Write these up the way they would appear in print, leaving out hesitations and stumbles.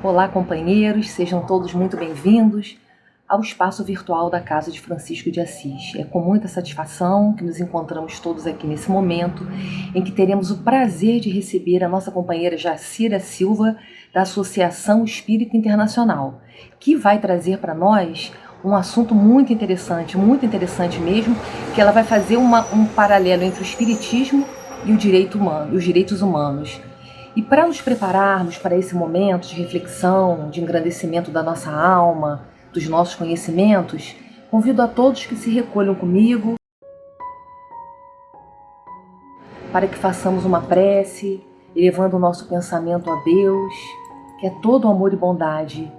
Olá, companheiros, sejam todos muito bem-vindos ao espaço virtual da Casa de Francisco de Assis. É com muita satisfação que nos encontramos todos aqui nesse momento em que teremos o prazer de receber a nossa companheira Jacira Silva, da Associação Espírita Internacional, que vai trazer para nós um assunto muito interessante mesmo, que ela vai fazer um paralelo entre o espiritismo e o direito humano, os direitos humanos. E para nos prepararmos para esse momento de reflexão, de engrandecimento da nossa alma, dos nossos conhecimentos, convido a todos que se recolham comigo para que façamos uma prece, elevando o nosso pensamento a Deus, que é todo amor e bondade,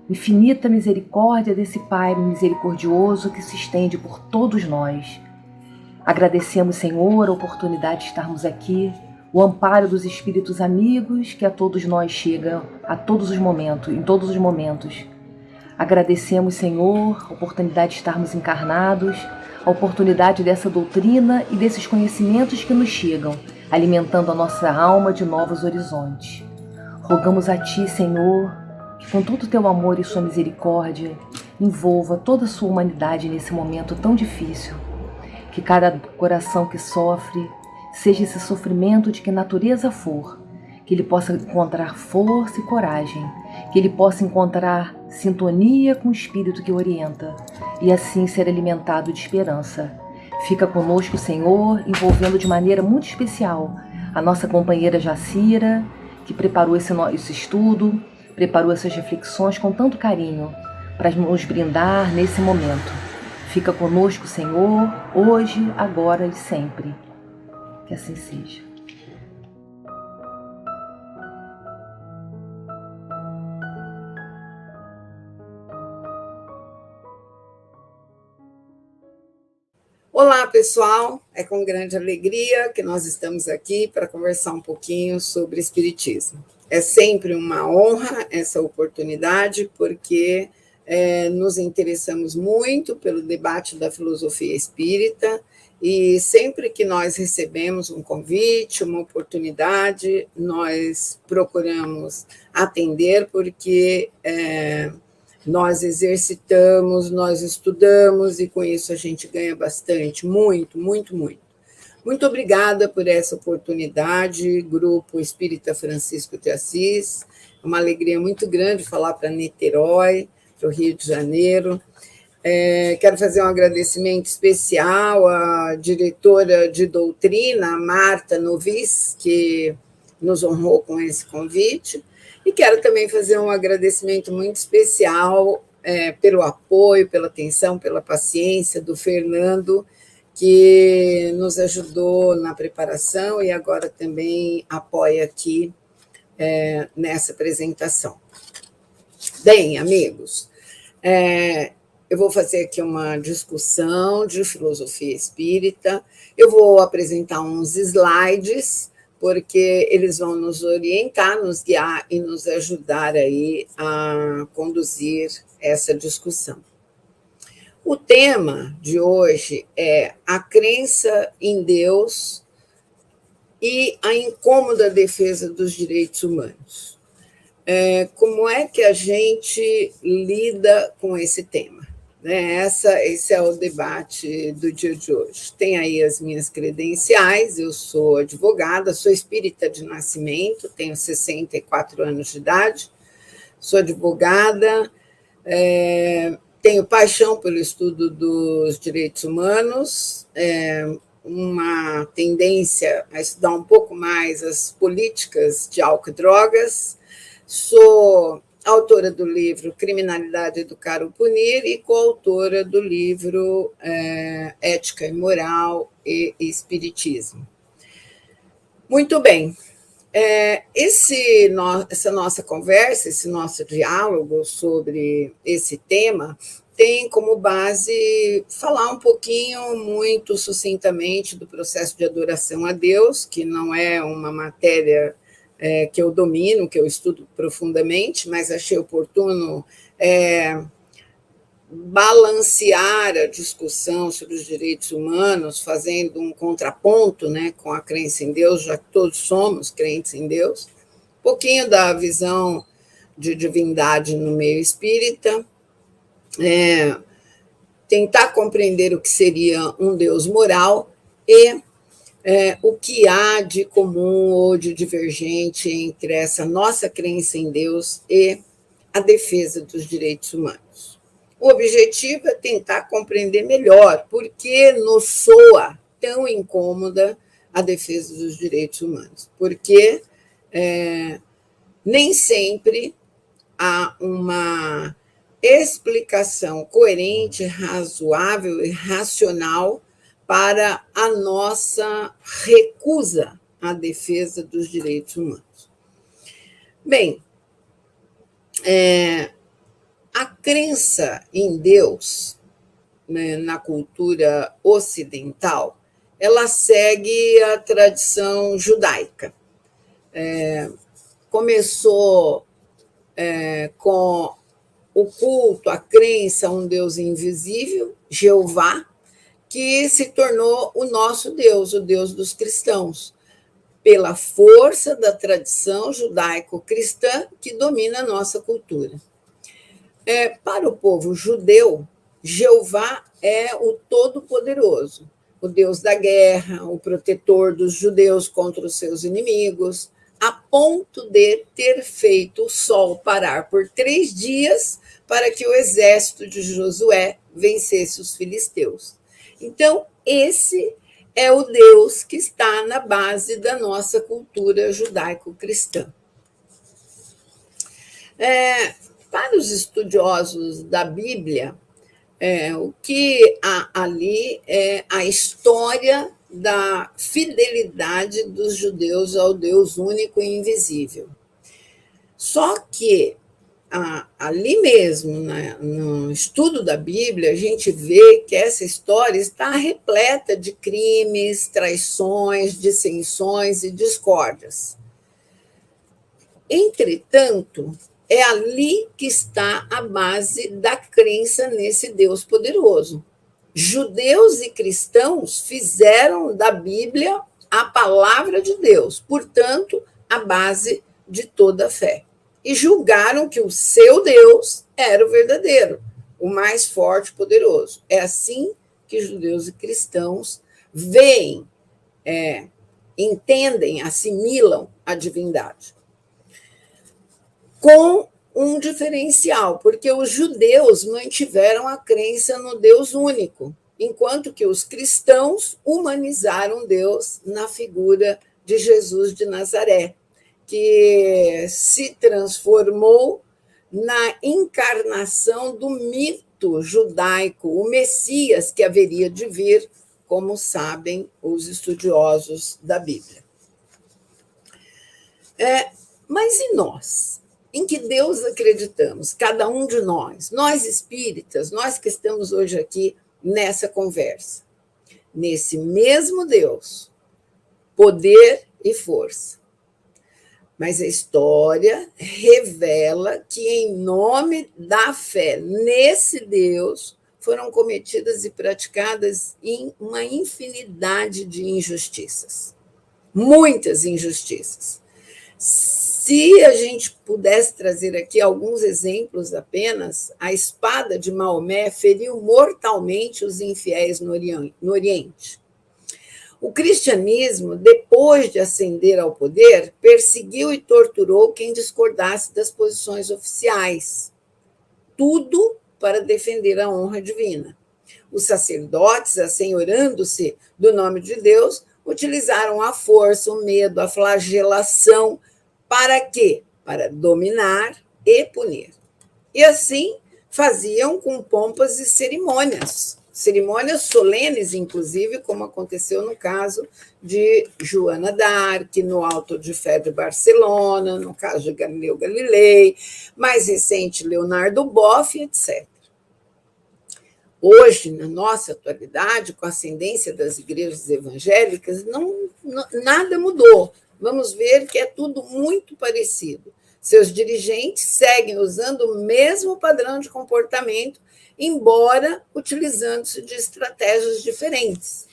infinita misericórdia desse Pai misericordioso que se estende por todos nós. Agradecemos, Senhor, a oportunidade de estarmos aqui, o amparo dos espíritos amigos que a todos nós chega a todos os momentos, em todos os momentos. Agradecemos, Senhor, a oportunidade de estarmos encarnados, a oportunidade dessa doutrina e desses conhecimentos que nos chegam, alimentando a nossa alma de novos horizontes. Rogamos a Ti, Senhor, que com todo o Teu amor e Sua misericórdia envolva toda a sua humanidade nesse momento tão difícil. Que cada coração que sofre, seja esse sofrimento de que natureza for, que ele possa encontrar força e coragem, que ele possa encontrar sintonia com o Espírito que orienta, e assim ser alimentado de esperança. Fica conosco, Senhor, envolvendo de maneira muito especial a nossa companheira Jacira, que preparou esse estudo, preparou essas reflexões com tanto carinho, para nos brindar nesse momento. Fica conosco, Senhor, hoje, agora e sempre. Que assim seja. Olá, pessoal. É com grande alegria que nós estamos aqui para conversar um pouquinho sobre Espiritismo. É sempre uma honra essa oportunidade, porque nos interessamos muito pelo debate da filosofia espírita, e sempre que nós recebemos um convite, uma oportunidade, nós procuramos atender, porque nós exercitamos, nós estudamos, e com isso a gente ganha bastante, muito, muito, muito. Muito obrigada por essa oportunidade, Grupo Espírita Francisco de Assis. É uma alegria muito grande falar para Niterói, para o Rio de Janeiro. Quero fazer um agradecimento especial à diretora de doutrina, Marta Novis, que nos honrou com esse convite, e quero também fazer um agradecimento muito especial pelo apoio, pela atenção, pela paciência do Fernando, que nos ajudou na preparação e agora também apoia aqui nessa apresentação. Bem, amigos, eu vou fazer aqui uma discussão de filosofia espírita. Eu vou apresentar uns slides, porque eles vão nos orientar, nos guiar e nos ajudar aí a conduzir essa discussão. O tema de hoje é a crença em Deus e a incômoda defesa dos direitos humanos. Como é que a gente lida com esse tema? Esse é o debate do dia de hoje. Tem aí as minhas credenciais, eu sou advogada, sou espírita de nascimento, tenho 64 anos de idade, sou advogada, tenho paixão pelo estudo dos direitos humanos, uma tendência a estudar um pouco mais as políticas de álcool e drogas, sou autora do livro Criminalidade, Educar ou Punir e coautora do livro Ética e Moral e Espiritismo. Muito bem. Essa nossa conversa, esse nosso diálogo sobre esse tema tem como base falar um pouquinho, muito sucintamente, do processo de adoração a Deus, que não é uma matéria que eu domino, que eu estudo profundamente, mas achei oportuno balancear a discussão sobre os direitos humanos, fazendo um contraponto com a crença em Deus, já que todos somos crentes em Deus, um pouquinho da visão de divindade no meio espírita, tentar compreender o que seria um Deus moral e o que há de comum ou de divergente entre essa nossa crença em Deus e a defesa dos direitos humanos. O objetivo é tentar compreender melhor por que nos soa tão incômoda a defesa dos direitos humanos, porque nem sempre há uma explicação coerente, razoável e racional para a nossa recusa à defesa dos direitos humanos. Bem, a crença em Deus, né, na cultura ocidental, ela segue a tradição judaica. Começou com o culto, a crença a um Deus invisível, Jeová, que se tornou o nosso Deus, o Deus dos cristãos, pela força da tradição judaico-cristã que domina a nossa cultura. Para o povo judeu, Jeová é o Todo-Poderoso, o Deus da guerra, o protetor dos judeus contra os seus inimigos, a ponto de ter feito o sol parar por 3 dias para que o exército de Josué vencesse os filisteus. Então, esse é o Deus que está na base da nossa cultura judaico-cristã. Para os estudiosos da Bíblia, o que há ali é a história da fidelidade dos judeus ao Deus único e invisível. Só que ali mesmo, né, no estudo da Bíblia, a gente vê que essa história está repleta de crimes, traições, dissensões e discórdias. Entretanto, é ali que está a base da crença nesse Deus poderoso. Judeus e cristãos fizeram da Bíblia a palavra de Deus, portanto, a base de toda a fé. E julgaram que o seu Deus era o verdadeiro, o mais forte e poderoso. É assim que judeus e cristãos veem, entendem, assimilam a divindade. Com um diferencial, porque os judeus mantiveram a crença no Deus único, enquanto que os cristãos humanizaram Deus na figura de Jesus de Nazaré, que se transformou na encarnação do mito judaico, o Messias que haveria de vir, como sabem os estudiosos da Bíblia. Mas e nós? Em que Deus acreditamos? Cada um de nós espíritas, nós que estamos hoje aqui nessa conversa. Nesse mesmo Deus, poder e força. Mas a história revela que, em nome da fé nesse Deus, foram cometidas e praticadas uma infinidade de injustiças. Muitas injustiças. Se a gente pudesse trazer aqui alguns exemplos apenas, a espada de Maomé feriu mortalmente os infiéis no Oriente. O cristianismo, depois de ascender ao poder, perseguiu e torturou quem discordasse das posições oficiais. Tudo para defender a honra divina. Os sacerdotes, assenhorando-se do nome de Deus, utilizaram a força, o medo, a flagelação. Para quê? Para dominar e punir. E assim faziam com pompas e cerimônias solenes, inclusive, como aconteceu no caso de Joana d'Arc, no Alto de Fé de Barcelona, no caso de Galileu Galilei, mais recente, Leonardo Boff, etc. Hoje, na nossa atualidade, com a ascendência das igrejas evangélicas, nada mudou. Vamos ver que é tudo muito parecido. Seus dirigentes seguem usando o mesmo padrão de comportamento, embora utilizando-se de estratégias diferentes.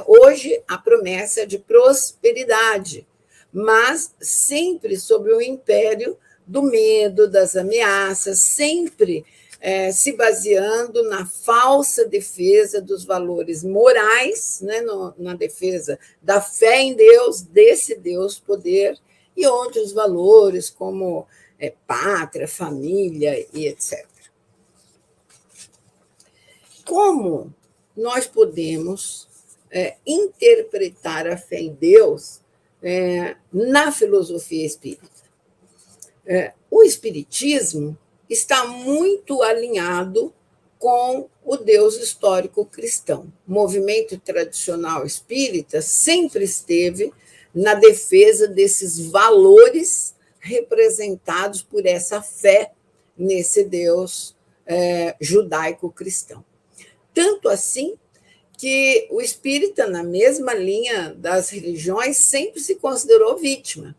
Hoje, a promessa é de prosperidade, mas sempre sob o império do medo, das ameaças, sempre se baseando na falsa defesa dos valores morais, né, na defesa da fé em Deus, desse Deus poder, e outros valores como pátria, família e etc. Como nós podemos interpretar a fé em Deus na filosofia espírita? O espiritismo está muito alinhado com o Deus histórico cristão. O movimento tradicional espírita sempre esteve na defesa desses valores representados por essa fé nesse Deus judaico-cristão. Tanto assim que o espírita, na mesma linha das religiões, sempre se considerou vítima.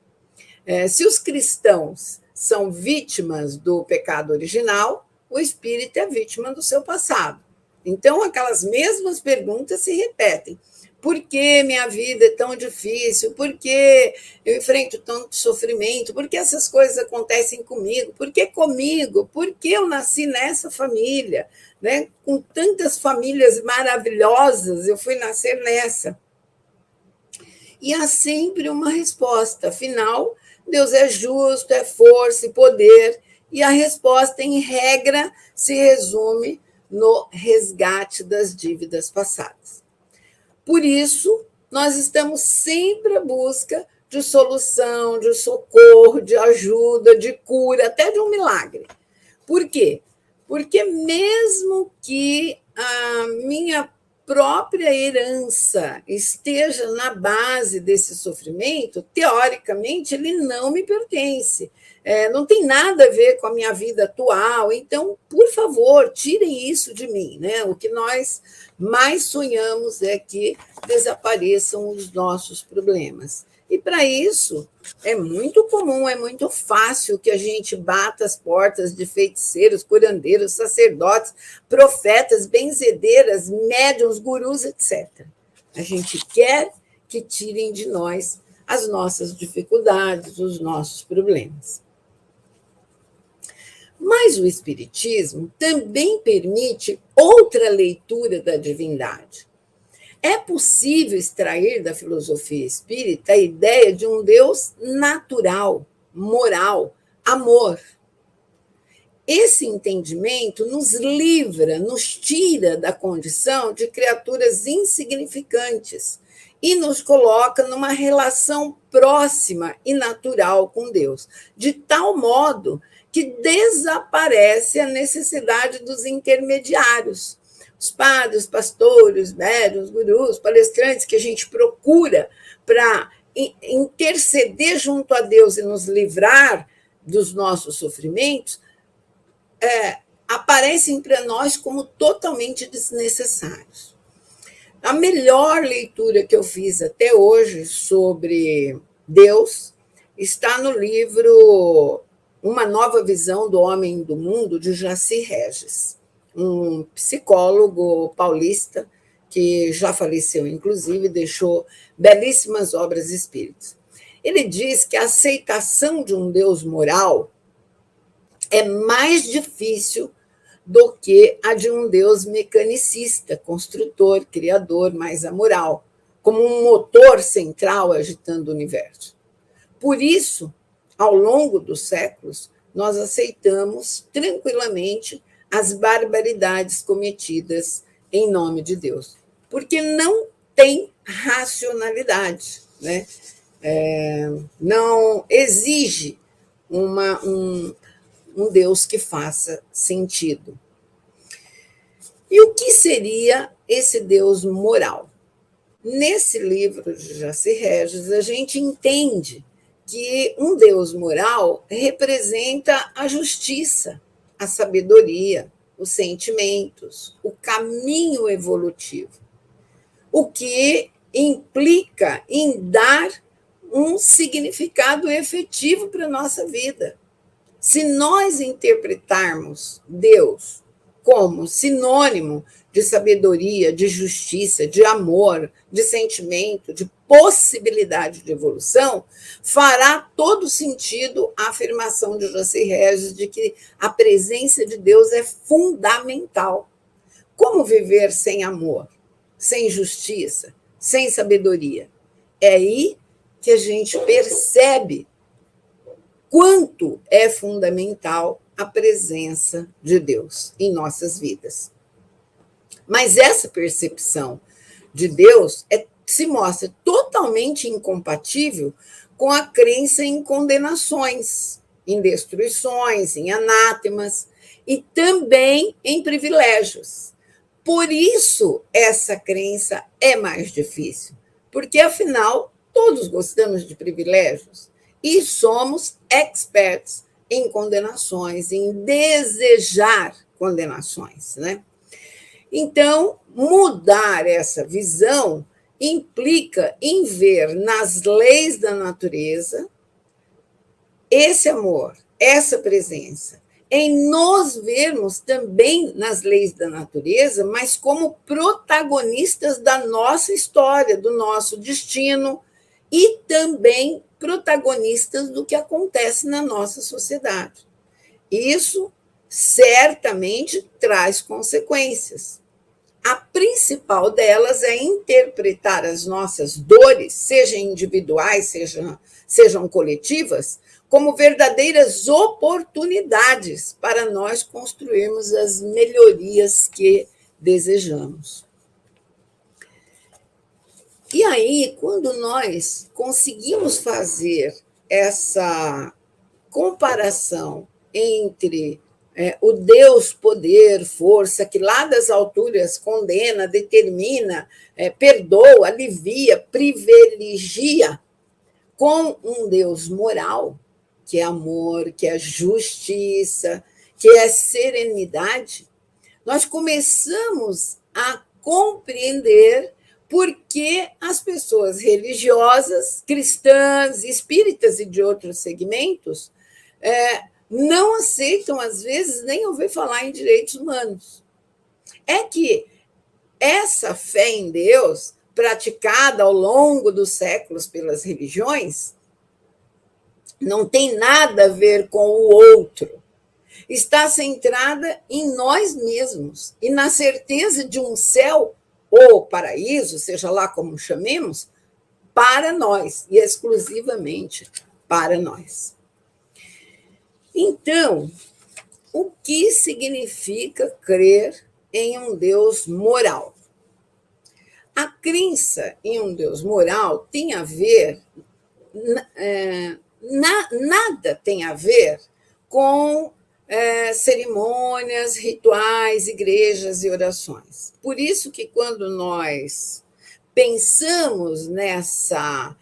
Se os cristãos são vítimas do pecado original, o espírita é vítima do seu passado. Então, aquelas mesmas perguntas se repetem. Por que minha vida é tão difícil? Por que eu enfrento tanto sofrimento? Por que essas coisas acontecem comigo? Por que comigo? Por que eu nasci nessa família? Né? Com tantas famílias maravilhosas, eu fui nascer nessa. E há sempre uma resposta. Afinal, Deus é justo, é força e poder, e a resposta, em regra, se resume no resgate das dívidas passadas. Por isso, nós estamos sempre à busca de solução, de socorro, de ajuda, de cura, até de um milagre. Por quê? Porque mesmo que a minha própria herança esteja na base desse sofrimento, teoricamente, ele não me pertence. Não tem nada a ver com a minha vida atual. Então, por favor, tirem isso de mim. Né? O que nós mais sonhamos é que desapareçam os nossos problemas. E, para isso, é muito comum, é muito fácil que a gente bata as portas de feiticeiros, curandeiros, sacerdotes, profetas, benzedeiras, médiuns, gurus, etc. A gente quer que tirem de nós as nossas dificuldades, os nossos problemas. Mas o Espiritismo também permite outra leitura da divindade. É possível extrair da filosofia espírita a ideia de um Deus natural, moral, amor. Esse entendimento nos livra, nos tira da condição de criaturas insignificantes e nos coloca numa relação próxima e natural com Deus, de tal modo que desaparece a necessidade dos intermediários. Os padres, pastores, médiuns, gurus, palestrantes que a gente procura para interceder junto a Deus e nos livrar dos nossos sofrimentos, aparecem para nós como totalmente desnecessários. A melhor leitura que eu fiz até hoje sobre Deus está no livro Uma Nova Visão do Homem e do Mundo, de Jaci Regis, um psicólogo paulista que já faleceu, inclusive, deixou belíssimas obras espíritas. Ele diz que a aceitação de um Deus moral é mais difícil do que a de um Deus mecanicista, construtor, criador, mais amoral, como um motor central agitando o universo. Por isso, ao longo dos séculos, nós aceitamos tranquilamente as barbaridades cometidas em nome de Deus, porque não tem racionalidade, né? Não exige um Deus que faça sentido. E o que seria esse Deus moral? Nesse livro de Jaci Regis, a gente entende que um Deus moral representa a justiça, a sabedoria, os sentimentos, o caminho evolutivo, o que implica em dar um significado efetivo para a nossa vida. Se nós interpretarmos Deus como sinônimo de sabedoria, de justiça, de amor, de sentimento, de possibilidade de evolução, fará todo sentido a afirmação de José Regis de que a presença de Deus é fundamental. Como viver sem amor, sem justiça, sem sabedoria? É aí que a gente percebe quanto é fundamental a presença de Deus em nossas vidas. Mas essa percepção de Deus se mostra totalmente incompatível com a crença em condenações, em destruições, em anátemas e também em privilégios. Por isso, essa crença é mais difícil, porque, afinal, todos gostamos de privilégios e somos experts em condenações, em desejar condenações, né? Então, mudar essa visão implica em ver nas leis da natureza esse amor, essa presença, em nos vermos também nas leis da natureza, mas como protagonistas da nossa história, do nosso destino e também protagonistas do que acontece na nossa sociedade. Isso certamente traz consequências. A principal delas é interpretar as nossas dores, sejam individuais, sejam coletivas, como verdadeiras oportunidades para nós construirmos as melhorias que desejamos. E aí, quando nós conseguimos fazer essa comparação entre o Deus, poder, força, que lá das alturas condena, determina, perdoa, alivia, privilegia, com um Deus moral, que é amor, que é justiça, que é serenidade, nós começamos a compreender por que as pessoas religiosas, cristãs, espíritas e de outros segmentos não aceitam, às vezes, nem ouvir falar em direitos humanos. É que essa fé em Deus, praticada ao longo dos séculos pelas religiões, não tem nada a ver com o outro. Está centrada em nós mesmos e na certeza de um céu ou paraíso, seja lá como chamemos, para nós e exclusivamente para nós. Então, o que significa crer em um Deus moral? A crença em um Deus moral tem a ver, nada tem a ver com cerimônias, rituais, igrejas e orações. Por isso que quando nós pensamos nessa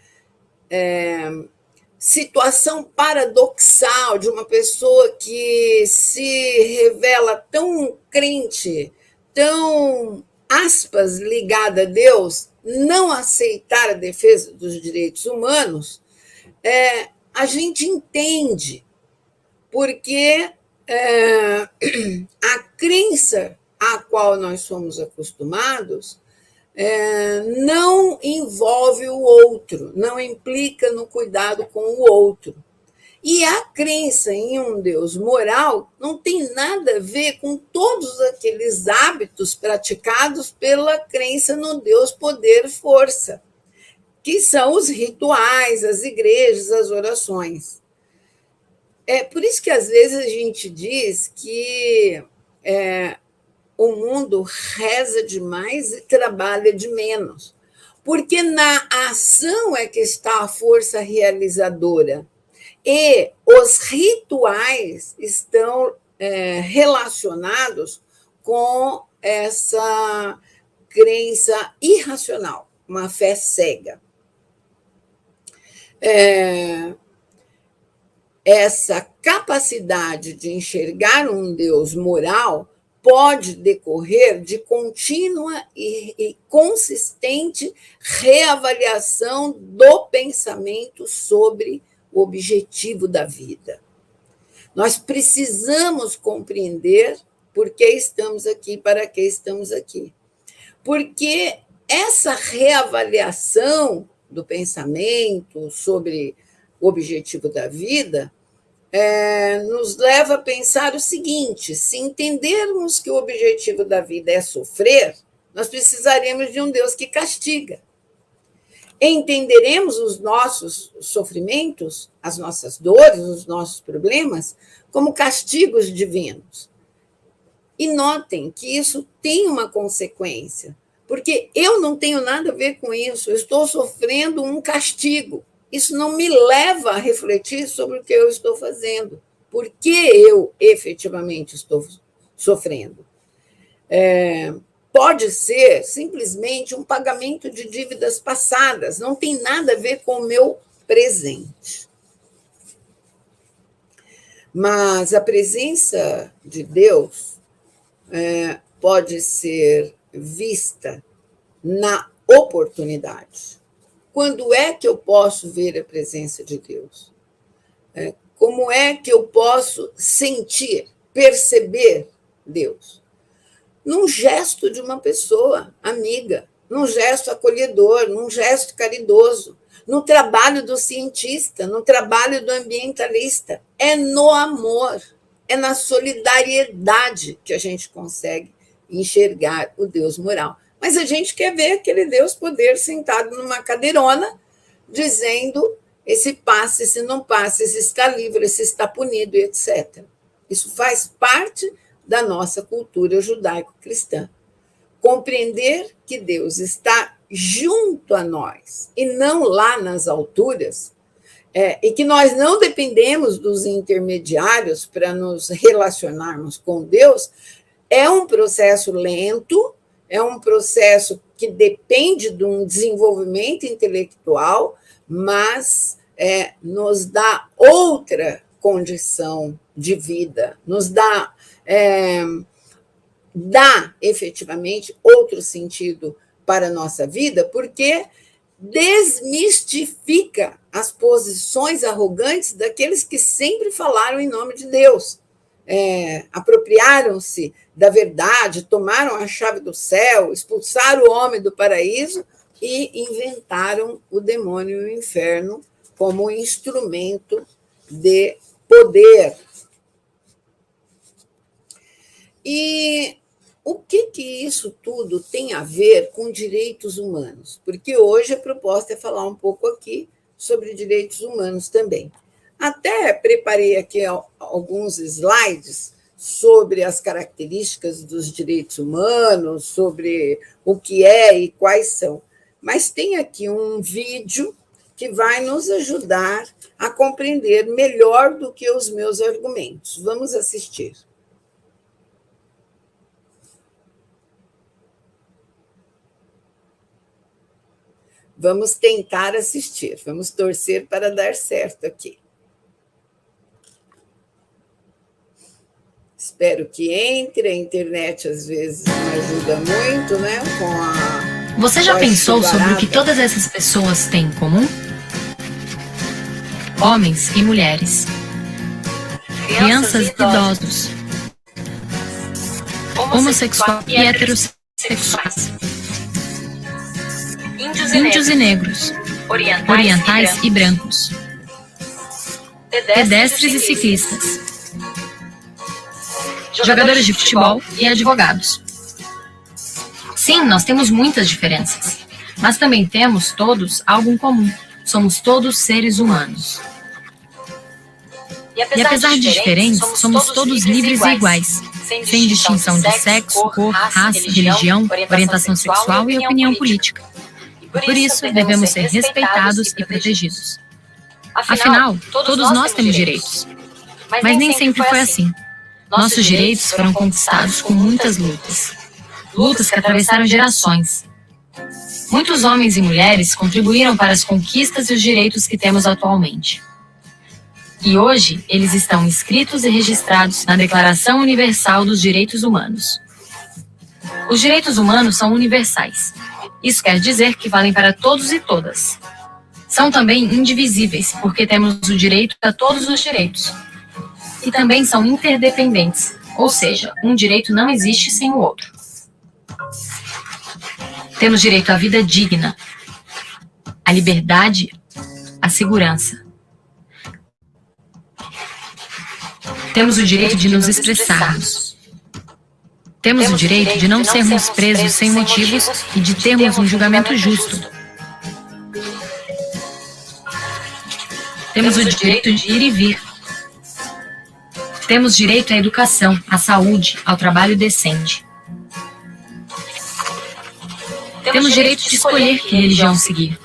situação paradoxal de uma pessoa que se revela tão crente, tão, aspas, ligada a Deus, não aceitar a defesa dos direitos humanos, a gente entende, porque a crença à qual nós somos acostumados não envolve o outro, não implica no cuidado com o outro. E a crença em um Deus moral não tem nada a ver com todos aqueles hábitos praticados pela crença no Deus poder força, que são os rituais, as igrejas, as orações. É por isso que às vezes a gente diz que o mundo reza demais e trabalha de menos, porque na ação é que está a força realizadora. E os rituais estão relacionados com essa crença irracional, uma fé cega. Essa capacidade de enxergar um Deus moral pode decorrer de contínua e consistente reavaliação do pensamento sobre o objetivo da vida. Nós precisamos compreender por que estamos aqui, para que estamos aqui. Porque essa reavaliação do pensamento sobre o objetivo da vida, nos leva a pensar o seguinte: se entendermos que o objetivo da vida é sofrer, nós precisaremos de um Deus que castiga. Entenderemos os nossos sofrimentos, as nossas dores, os nossos problemas, como castigos divinos. E notem que isso tem uma consequência, porque eu não tenho nada a ver com isso, eu estou sofrendo um castigo. Isso não me leva a refletir sobre o que eu estou fazendo, por que eu efetivamente estou sofrendo. Pode ser simplesmente um pagamento de dívidas passadas, não tem nada a ver com o meu presente. Mas a presença de Deus pode ser vista na oportunidade. Quando é que eu posso ver a presença de Deus? Como é que eu posso sentir, perceber Deus? Num gesto de uma pessoa amiga, num gesto acolhedor, num gesto caridoso, no trabalho do cientista, no trabalho do ambientalista. É no amor, é na solidariedade que a gente consegue enxergar o Deus moral. Mas a gente quer ver aquele Deus poder sentado numa cadeirona, dizendo esse passa, esse não passa, esse está livre, esse está punido, etc. Isso faz parte da nossa cultura judaico-cristã. Compreender que Deus está junto a nós e não lá nas alturas, e que nós não dependemos dos intermediários para nos relacionarmos com Deus, é um processo lento, é um processo que depende de um desenvolvimento intelectual, mas nos dá outra condição de vida, nos dá efetivamente outro sentido para a nossa vida, porque desmistifica as posições arrogantes daqueles que sempre falaram em nome de Deus. Apropriaram-se da verdade, tomaram a chave do céu, expulsaram o homem do paraíso e inventaram o demônio e o inferno como instrumento de poder. E o que isso tudo tem a ver com direitos humanos? Porque hoje a proposta é falar um pouco aqui sobre direitos humanos também. Até preparei aqui alguns slides sobre as características dos direitos humanos, sobre o que é e quais são. Mas tem aqui um vídeo que vai nos ajudar a compreender melhor do que os meus argumentos. Vamos assistir. Vamos tentar assistir, vamos torcer para dar certo aqui. Espero que entre, a internet às vezes não ajuda muito, né? Você já pensou sobre o que todas essas pessoas têm em comum? Homens e mulheres, crianças e idosos, homossexuais e heterossexuais, índios e negros, orientais e brancos, pedestres e ciclistas, jogadores de futebol e advogados. Sim, nós temos muitas diferenças, mas também temos todos algo em comum. Somos todos seres humanos. E apesar de diferentes, somos todos livres e iguais, sem distinção de sexo, cor, raça, religião, orientação sexual e opinião política. Por isso, devemos ser respeitados e protegidos. Afinal, todos nós temos direitos. Mas nem sempre foi assim. Nossos direitos foram conquistados com muitas lutas. Lutas que atravessaram gerações. Muitos homens e mulheres contribuíram para as conquistas e os direitos que temos atualmente. E hoje, eles estão inscritos e registrados na Declaração Universal dos Direitos Humanos. Os direitos humanos são universais. Isso quer dizer que valem para todos e todas. São também indivisíveis, porque temos o direito a todos os direitos. E também são interdependentes, ou seja, um direito não existe sem o outro. Temos direito à vida digna, a liberdade, a segurança. Temos o direito de nos expressarmos. Temos o direito de não sermos presos sem motivos e de termos um julgamento justo. Temos o direito de ir e vir. Temos direito à educação, à saúde, ao trabalho decente. Temos direito de escolher que religião seguir.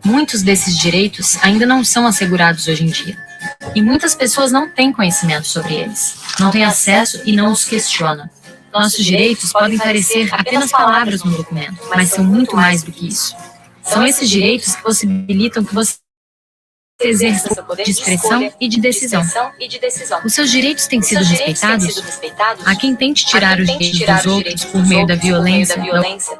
Muitos desses direitos ainda não são assegurados hoje em dia. E muitas pessoas não têm conhecimento sobre eles, não têm acesso e não os questionam. Nossos direitos podem parecer apenas palavras no documento, mas são muito mais do que isso. São esses direitos que possibilitam que você exerça seu poder de expressão e de decisão. Os seus direitos têm sido respeitados? Há quem tente tirar os direitos dos outros por meio da violência,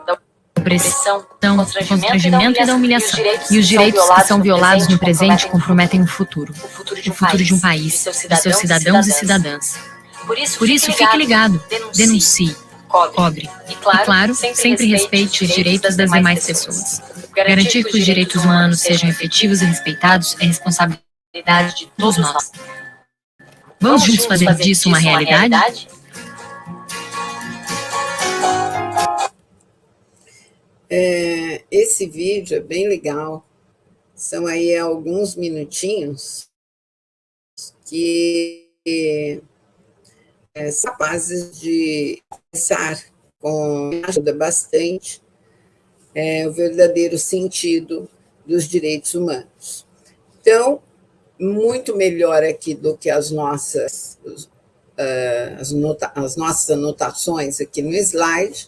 da opressão, do constrangimento e da humilhação. E os direitos que são violados no presente comprometem o futuro de um país, de seus cidadãos e cidadãs. Por isso, fique ligado, denuncie, cobre. E, claro, sempre respeite os direitos das demais pessoas. Garantir que os direitos humanos sejam efetivos e respeitados é responsabilidade de todos nós. Vamos juntos fazer disso uma realidade? Esse vídeo é bem legal. São aí alguns minutinhos que são capazes de pensar ajuda bastante o verdadeiro sentido dos direitos humanos. Então, muito melhor aqui do que as nossas anotações aqui no slide,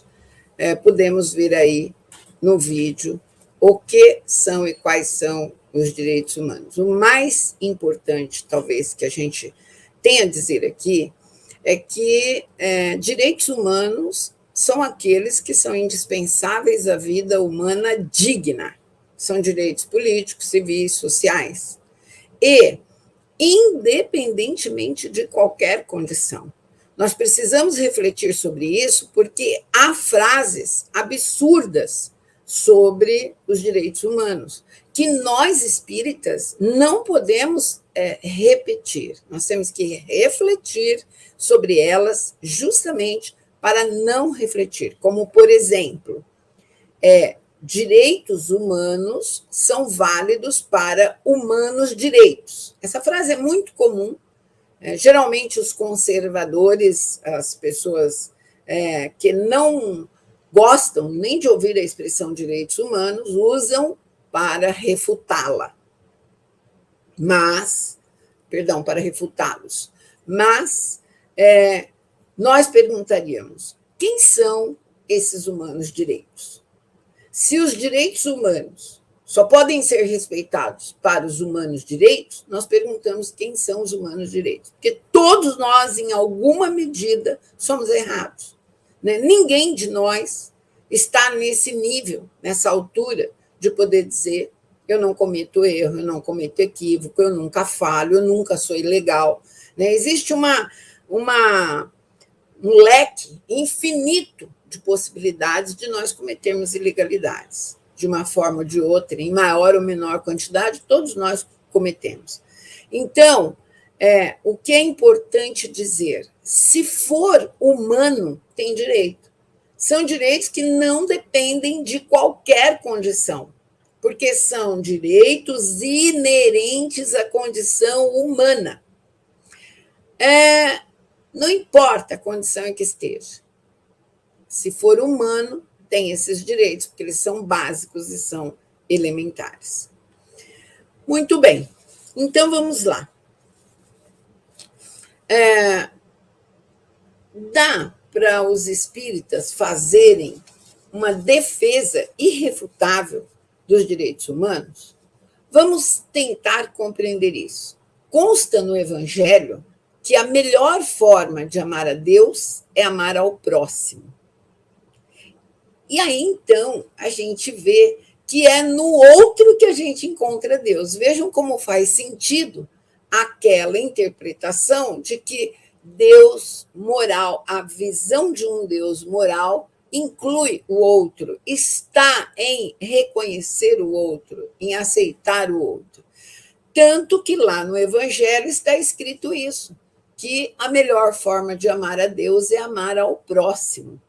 podemos ver aí no vídeo o que são e quais são os direitos humanos. O mais importante, talvez, que a gente tenha a dizer aqui, é que direitos humanos são aqueles que são indispensáveis à vida humana digna. São direitos políticos, civis, sociais. E, independentemente de qualquer condição. Nós precisamos refletir sobre isso porque há frases absurdas sobre os direitos humanos que nós, espíritas, não podemos repetir. Nós temos que refletir sobre elas justamente para não refletir. Como, por exemplo, direitos humanos são válidos para humanos direitos. Essa frase é muito comum. Geralmente, os conservadores, as pessoas que não gostam nem de ouvir a expressão direitos humanos, usam para refutá-la. Para refutá-los. Mas nós perguntaríamos, quem são esses humanos direitos? Se os direitos humanos só podem ser respeitados para os humanos direitos, nós perguntamos quem são os humanos direitos. Porque todos nós, em alguma medida, somos errados. Né? Ninguém de nós está nesse nível, nessa altura, de poder dizer eu não cometo erro, eu não cometo equívoco, eu nunca falho, eu nunca sou ilegal. Né? Existe um leque infinito de possibilidades de nós cometermos ilegalidades. De uma forma ou de outra, em maior ou menor quantidade, todos nós cometemos. Então, o que é importante dizer? Se for humano, tem direito. São direitos que não dependem de qualquer condição, porque são direitos inerentes à condição humana. Não importa a condição em que esteja. Se for humano, tem esses direitos, porque eles são básicos e são elementares. Muito bem, então vamos lá. Dá para os espíritas fazerem uma defesa irrefutável dos direitos humanos? Vamos tentar compreender isso. Consta no Evangelho que a melhor forma de amar a Deus é amar ao próximo. E aí, então, a gente vê que é no outro que a gente encontra Deus. Vejam como faz sentido aquela interpretação de que Deus moral, a visão de um Deus moral inclui o outro, está em reconhecer o outro, em aceitar o outro. Tanto que lá no Evangelho está escrito isso, que a melhor forma de amar a Deus é amar ao próximo.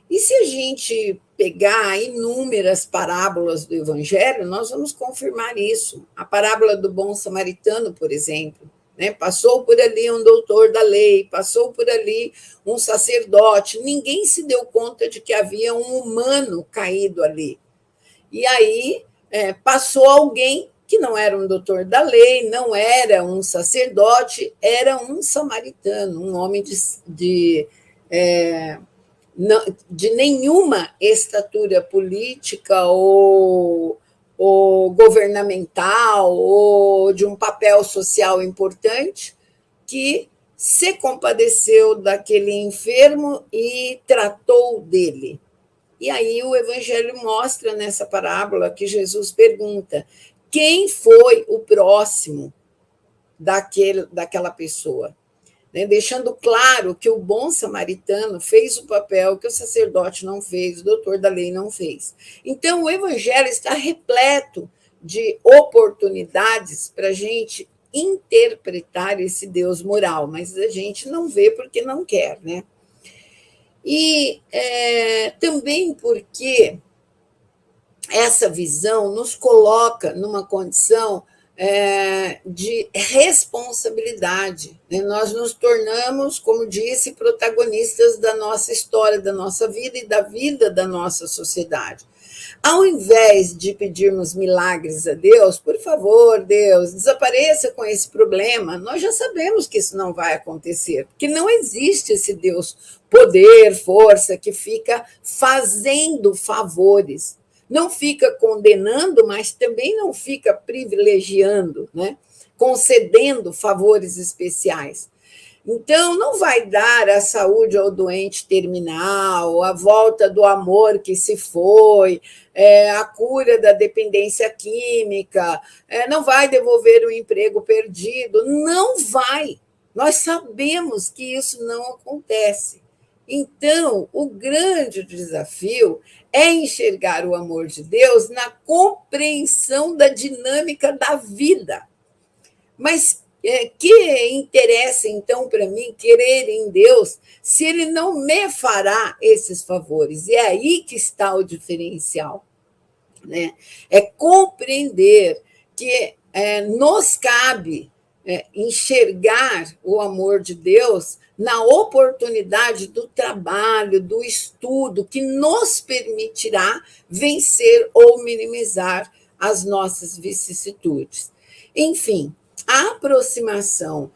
E se a gente pegar inúmeras parábolas do Evangelho, nós vamos confirmar isso. A parábola do bom samaritano, por exemplo, né? Passou por ali um doutor da lei, passou por ali um sacerdote, ninguém se deu conta de que havia um humano caído ali. E aí passou alguém que não era um doutor da lei, não era um sacerdote, era um samaritano, um homem de nenhuma estatura política ou governamental ou de um papel social importante, que se compadeceu daquele enfermo e tratou dele. E aí o Evangelho mostra nessa parábola que Jesus pergunta: quem foi o próximo daquela pessoa? Deixando claro que o bom samaritano fez o papel que o sacerdote não fez, o doutor da lei não fez. Então, o Evangelho está repleto de oportunidades para a gente interpretar esse Deus moral, mas a gente não vê porque não quer, né? E também porque essa visão nos coloca numa condição de responsabilidade. Né? Nós nos tornamos, como disse, protagonistas da nossa história, da nossa vida e da vida da nossa sociedade. Ao invés de pedirmos milagres a Deus, por favor, Deus, desapareça com esse problema, nós já sabemos que isso não vai acontecer, porque não existe esse Deus poder, força, que fica fazendo favores. Não fica condenando, mas também não fica privilegiando, né? Concedendo favores especiais. Então, não vai dar a saúde ao doente terminal, a volta do amor que se foi, a cura da dependência química, não vai devolver o emprego perdido, não vai. Nós sabemos que isso não acontece. Então, o grande desafio é enxergar o amor de Deus na compreensão da dinâmica da vida. Mas que interessa, então, para mim, querer em Deus, se Ele não me fará esses favores? E é aí que está o diferencial. Né? É compreender que nos cabe enxergar o amor de Deus na oportunidade do trabalho, do estudo, que nos permitirá vencer ou minimizar as nossas vicissitudes. Enfim, a aproximação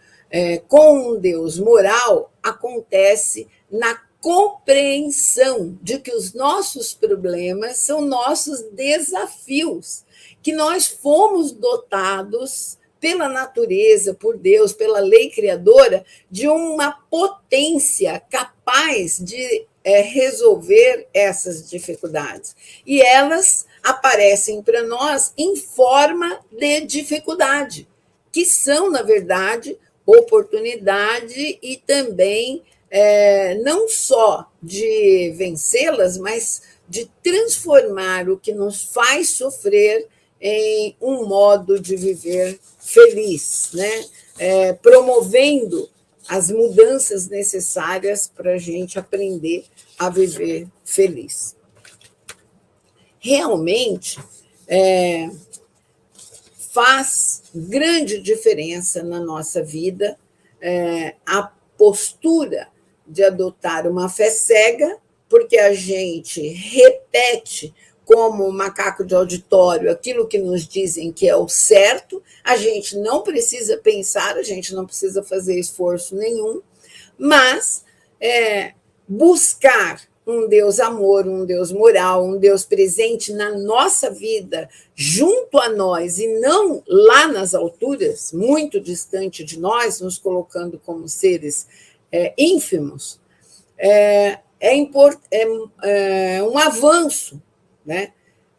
com um Deus moral acontece na compreensão de que os nossos problemas são nossos desafios, que nós fomos dotados pela natureza, por Deus, pela lei criadora, de uma potência capaz de resolver essas dificuldades. E elas aparecem para nós em forma de dificuldade, que são, na verdade, oportunidade e também não só de vencê-las, mas de transformar o que nos faz sofrer em um modo de viver feliz, né? Promovendo as mudanças necessárias para a gente aprender a viver feliz. Realmente, faz grande diferença na nossa vida a postura de adotar uma fé cega, porque a gente repete como macaco de auditório aquilo que nos dizem que é o certo, a gente não precisa pensar, a gente não precisa fazer esforço nenhum, mas buscar um Deus amor, um Deus moral, um Deus presente na nossa vida, junto a nós e não lá nas alturas, muito distante de nós, nos colocando como seres ínfimos, é um avanço, né?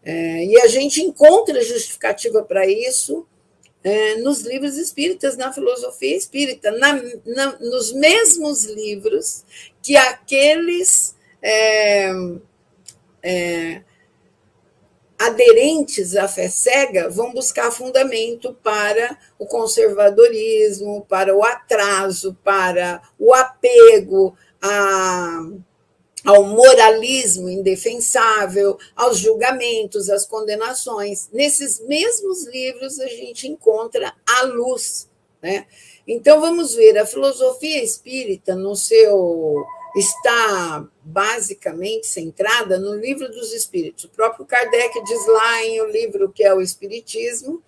E a gente encontra justificativa para isso nos livros espíritas, na filosofia espírita, nos mesmos livros que aqueles aderentes à fé cega vão buscar fundamento para o conservadorismo, para o atraso, para o apego ao moralismo indefensável, aos julgamentos, às condenações. Nesses mesmos livros a gente encontra a luz, né? Então vamos ver, a filosofia espírita está basicamente centrada no Livro dos Espíritos. O próprio Kardec diz lá em O Livro que é o Espiritismo,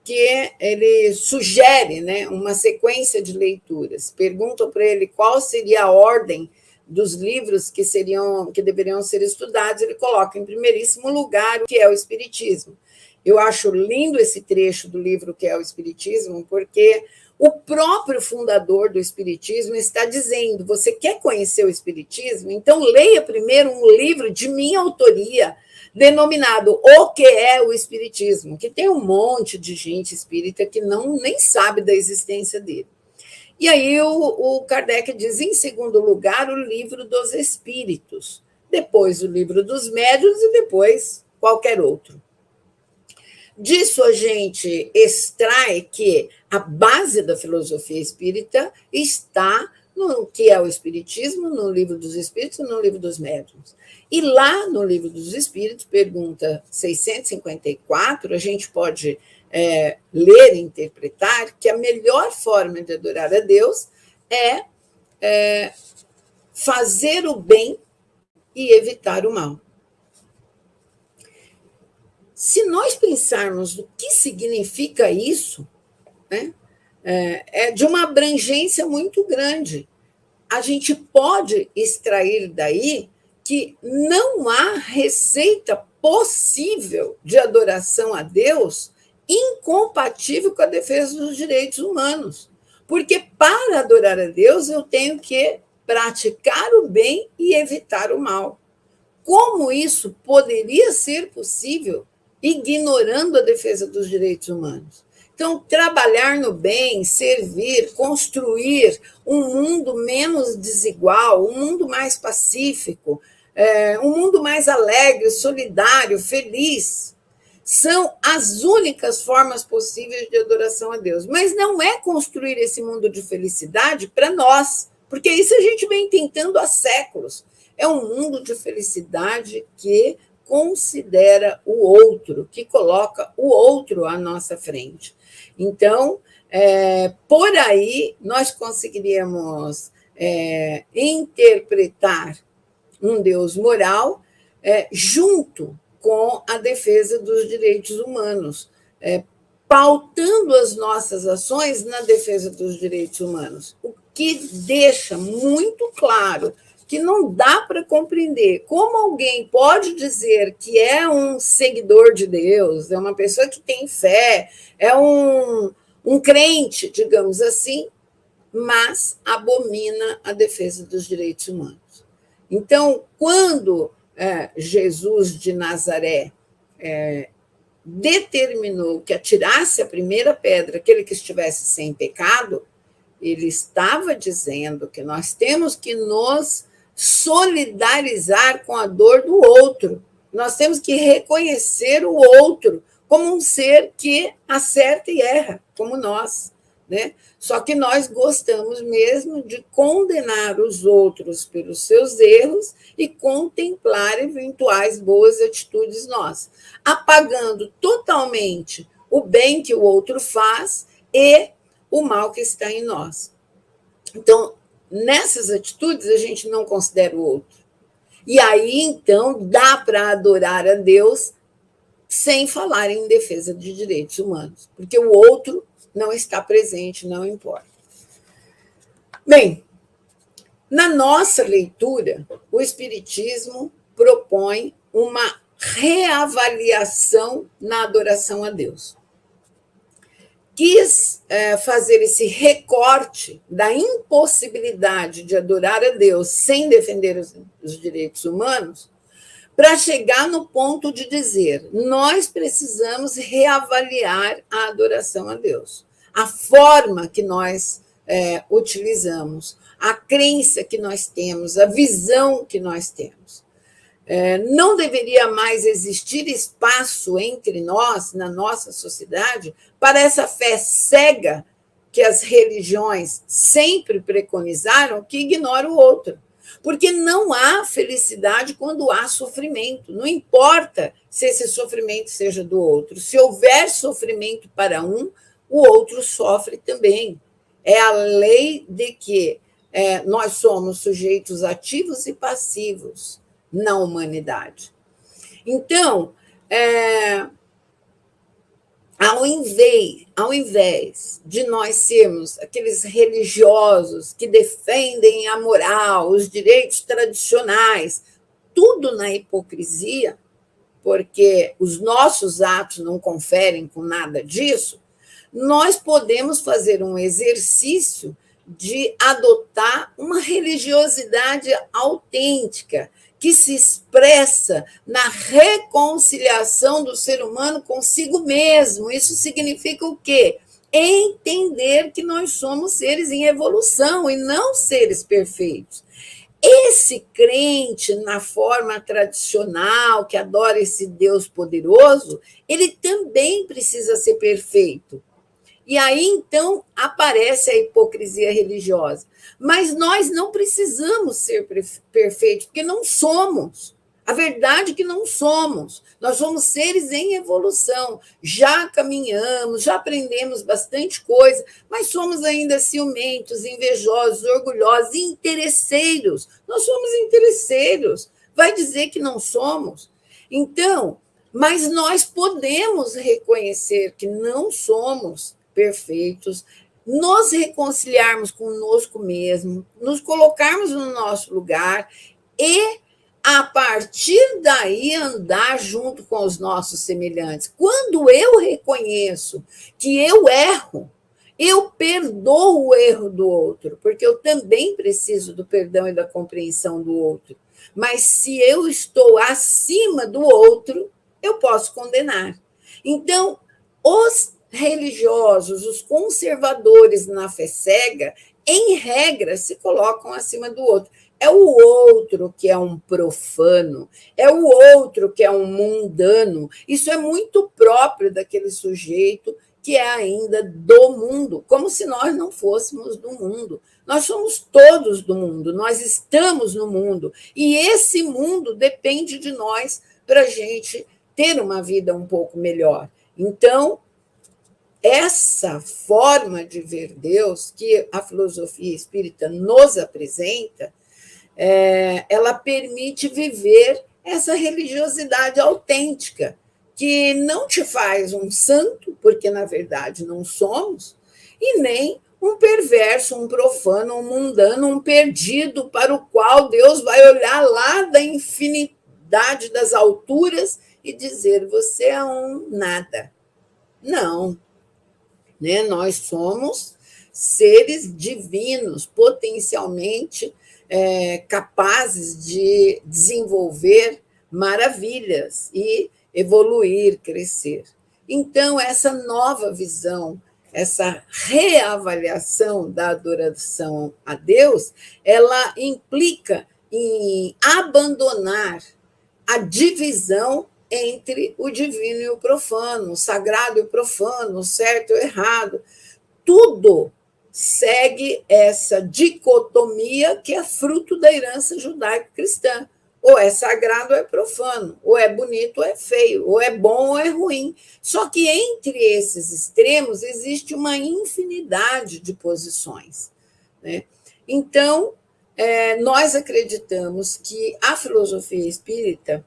que ele sugere, né, uma sequência de leituras. Perguntam para ele qual seria a ordem dos livros que deveriam ser estudados. Ele coloca em primeiríssimo lugar o que é o Espiritismo. Eu acho lindo esse trecho do livro que é o Espiritismo, porque o próprio fundador do Espiritismo está dizendo: você quer conhecer o Espiritismo? Então leia primeiro um livro de minha autoria, denominado O que é o Espiritismo, que tem um monte de gente espírita que nem sabe da existência dele. E aí o Kardec diz, em segundo lugar, o Livro dos Espíritos, depois o Livro dos Médiuns e depois qualquer outro. Disso a gente extrai que a base da filosofia espírita está no que é o Espiritismo, no Livro dos Espíritos e no Livro dos Médiuns. E lá no Livro dos Espíritos, pergunta 654, a gente pode ler e interpretar que a melhor forma de adorar a Deus é fazer o bem e evitar o mal. Se nós pensarmos no que significa isso, né, é de uma abrangência muito grande. A gente pode extrair daí que não há receita possível de adoração a Deus incompatível com a defesa dos direitos humanos. Porque para adorar a Deus eu tenho que praticar o bem e evitar o mal. Como isso poderia ser possível ignorando a defesa dos direitos humanos? Então, trabalhar no bem, servir, construir um mundo menos desigual, um mundo mais pacífico, um mundo mais alegre, solidário, feliz, são as únicas formas possíveis de adoração a Deus. Mas não é construir esse mundo de felicidade para nós, porque isso a gente vem tentando há séculos. É um mundo de felicidade que considera o outro, que coloca o outro à nossa frente. Então, por aí, nós conseguiríamos interpretar um Deus moral junto com a defesa dos direitos humanos, pautando as nossas ações na defesa dos direitos humanos, o que deixa muito claro que não dá para compreender como alguém pode dizer que é um seguidor de Deus, é uma pessoa que tem fé, é um crente, digamos assim, mas abomina a defesa dos direitos humanos. Então, quando Jesus de Nazaré determinou que atirasse a primeira pedra aquele que estivesse sem pecado, ele estava dizendo que nós temos que nos solidarizar com a dor do outro. Nós temos que reconhecer o outro como um ser que acerta e erra, como nós, né? Só que nós gostamos mesmo de condenar os outros pelos seus erros e contemplar eventuais boas atitudes nossas, apagando totalmente o bem que o outro faz e o mal que está em nós. Então, nessas atitudes, a gente não considera o outro. E aí, então, dá para adorar a Deus sem falar em defesa de direitos humanos, porque o outro não está presente, não importa. Bem, na nossa leitura, o Espiritismo propõe uma reavaliação na adoração a Deus. Quis fazer esse recorte da impossibilidade de adorar a Deus sem defender os direitos humanos, para chegar no ponto de dizer: nós precisamos reavaliar a adoração a Deus, a forma que nós utilizamos, a crença que nós temos, a visão que nós temos. Não deveria mais existir espaço entre nós, na nossa sociedade, para essa fé cega que as religiões sempre preconizaram, que ignora o outro. Porque não há felicidade quando há sofrimento. Não importa se esse sofrimento seja do outro. Se houver sofrimento para um, o outro sofre também. É a lei de que nós somos sujeitos ativos e passivos na humanidade. Então, ao invés de nós sermos aqueles religiosos que defendem a moral, os direitos tradicionais, tudo na hipocrisia, porque os nossos atos não conferem com nada disso, nós podemos fazer um exercício de adotar uma religiosidade autêntica, que se expressa na reconciliação do ser humano consigo mesmo. Isso significa o quê? Entender que nós somos seres em evolução e não seres perfeitos. Esse crente, na forma tradicional, que adora esse Deus poderoso, ele também precisa ser perfeito. E aí, então, aparece a hipocrisia religiosa. Mas nós não precisamos ser perfeitos, porque não somos. A verdade é que não somos. Nós somos seres em evolução. Já caminhamos, já aprendemos bastante coisa, mas somos ainda ciumentos, invejosos, orgulhosos, interesseiros. Nós somos interesseiros. Vai dizer que não somos? Então, mas nós podemos reconhecer que não somos perfeitos, nos reconciliarmos conosco mesmo, nos colocarmos no nosso lugar e, a partir daí, andar junto com os nossos semelhantes. Quando eu reconheço que eu erro, eu perdoo o erro do outro, porque eu também preciso do perdão e da compreensão do outro. Mas se eu estou acima do outro, eu posso condenar. Então, os religiosos, os conservadores na fé cega, em regra, se colocam acima do outro. É o outro que é um profano, é o outro que é um mundano. Isso é muito próprio daquele sujeito que é ainda do mundo, como se nós não fôssemos do mundo. Nós somos todos do mundo, nós estamos no mundo, e esse mundo depende de nós para a gente ter uma vida um pouco melhor. Então, essa forma de ver Deus que a filosofia espírita nos apresenta, ela permite viver essa religiosidade autêntica, que não te faz um santo, porque, na verdade, não somos, e nem um perverso, um profano, um mundano, um perdido, para o qual Deus vai olhar lá da infinidade das alturas e dizer, você é um nada. Não. Nós somos seres divinos, potencialmente capazes de desenvolver maravilhas e evoluir, crescer. Então, essa nova visão, essa reavaliação da adoração a Deus, ela implica em abandonar a divisão entre o divino e o profano, o sagrado e o profano, o certo e o errado. Tudo segue essa dicotomia que é fruto da herança judaico-cristã. Ou é sagrado ou é profano, ou é bonito ou é feio, ou é bom ou é ruim. Só que entre esses extremos existe uma infinidade de posições. Então, nós acreditamos que a filosofia espírita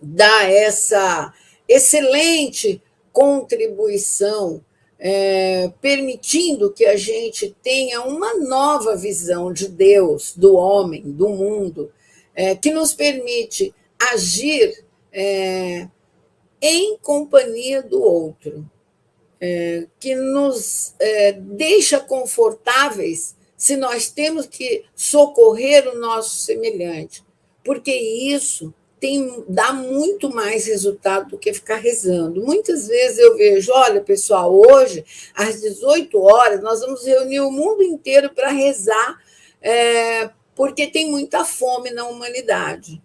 dá essa excelente contribuição, permitindo que a gente tenha uma nova visão de Deus, do homem, do mundo, que nos permite agir em companhia do outro, que nos deixa confortáveis se nós temos que socorrer o nosso semelhante, porque isso dá muito mais resultado do que ficar rezando. Muitas vezes eu vejo, olha, pessoal, hoje, às 18 horas, nós vamos reunir o mundo inteiro para rezar porque tem muita fome na humanidade.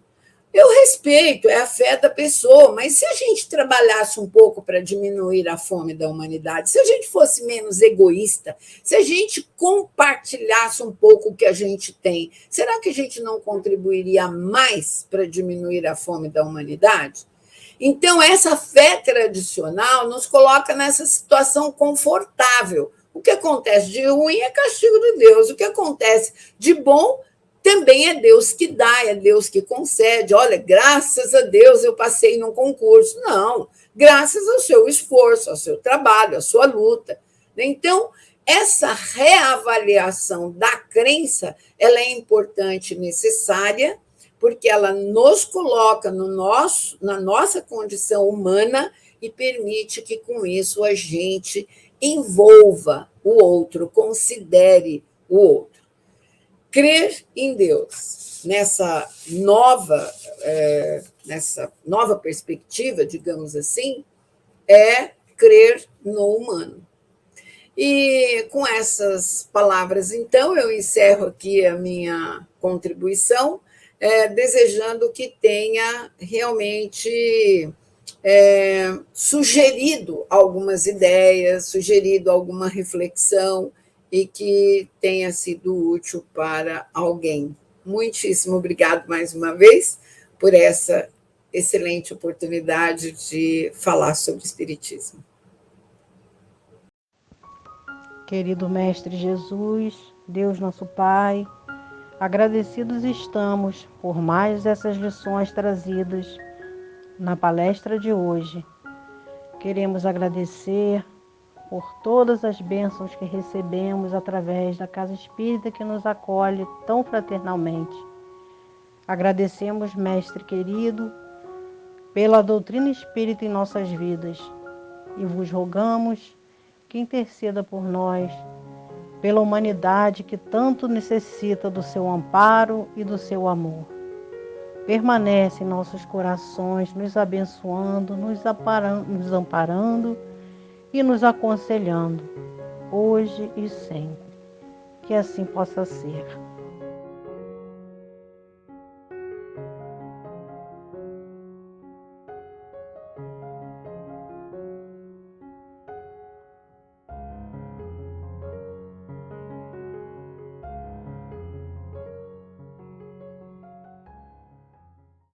Eu respeito, é a fé da pessoa, mas se a gente trabalhasse um pouco para diminuir a fome da humanidade, se a gente fosse menos egoísta, se a gente compartilhasse um pouco o que a gente tem, será que a gente não contribuiria mais para diminuir a fome da humanidade? Então, essa fé tradicional nos coloca nessa situação confortável. O que acontece de ruim é castigo de Deus, o que acontece de bom também é Deus que dá, é Deus que concede. Olha, graças a Deus eu passei num concurso. Não, graças ao seu esforço, ao seu trabalho, à sua luta. Então, essa reavaliação da crença, ela é importante e necessária, porque ela nos coloca na nossa condição humana e permite que, com isso, a gente envolva o outro, considere o outro. Crer em Deus, nessa nova perspectiva, digamos assim, é crer no humano. E com essas palavras, então, eu encerro aqui a minha contribuição, desejando que tenha realmente sugerido algumas ideias, sugerido alguma reflexão, e que tenha sido útil para alguém. Muitíssimo obrigado mais uma vez por essa excelente oportunidade de falar sobre Espiritismo. Querido Mestre Jesus, Deus nosso Pai, agradecidos estamos por mais essas lições trazidas na palestra de hoje. Queremos agradecer por todas as bênçãos que recebemos através da Casa Espírita que nos acolhe tão fraternalmente. Agradecemos, Mestre querido, pela doutrina espírita em nossas vidas e vos rogamos que interceda por nós, pela humanidade que tanto necessita do seu amparo e do seu amor. Permanece em nossos corações, nos abençoando, nos amparando e nos aconselhando, hoje e sempre. Que assim possa ser.